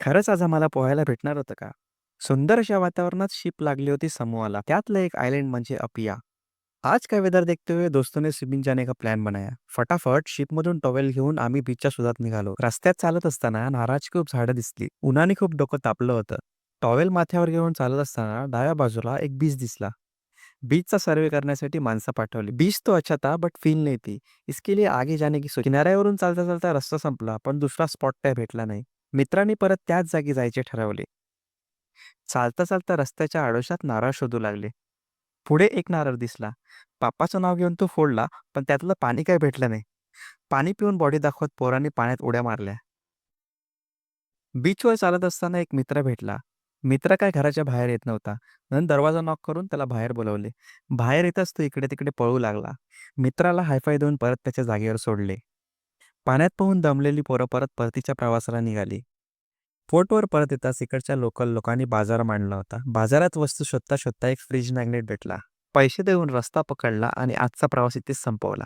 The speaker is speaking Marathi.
खरंच आज आम्हाला पोहायला भेटणार होतं का? सुंदर अशा वातावरणात शिप लागली होती समूहाला. त्यातलं एक आयलंड म्हणजे अपिया. आज का वेदर देखते हुए दोस्तों ने स्विमिंग जाने का प्लॅन बनाया. फटाफट शिपमधून टॉवेल घेऊन आम्ही बीचच्या शोधात निघालो. रस्त्यात चालत असताना नारळाची खूप झाडं दिसली. उन्हाने खूप डोकं तापलं होतं. टॉवेल माथ्यावर घेऊन चालत असताना डाव्या बाजूला एक बीच दिसला. बीचचा सर्वे करण्यासाठी माणसं पाठवली. बीच तो अच्छा था बट फील नहीं थी. इसके लिए आगे जाने की सोची. किनाऱ्यावरून चालता चालता रस्ता संपला पण दुसरा स्पॉट काय भेटला नाही. मित्रांनी परत त्याच जागी जायचे ठरवले. चालता चालता रस्त्याच्या आडोशात नारळ शोधू लागले. पुढे एक नारळ दिसला. पापाचं नाव घेऊन तो फोडला, पण त्यातलं पाणी काही भेटलं नाही. पाणी पिऊन बॉडी दाखवत पोरांनी पाण्यात उड्या मारल्या. बीचवर चालत असताना एक मित्र भेटला. मित्र काय घराच्या बाहेर येत नव्हता. म्हणून दरवाजा नॉक करून त्याला बाहेर बोलावले. बाहेर येताच तो इकडे-तिकडे पळू लागला. मित्राला हाय देऊन परत त्याच्या जागेवर सोडले. पाण्यात पोहून दमलेली पोरं परत परतीच्या प्रवासाला निघाली. फोर्टवर परत येताच इकडच्या लोकल लोकांनी बाजार मांडला होता. बाजारात वस्तू शोधता शोधता एक फ्रीज मॅग्नेट भेटला. पैसे देऊन रस्ता पकडला आणि आजचा प्रवास इथेच संपवला.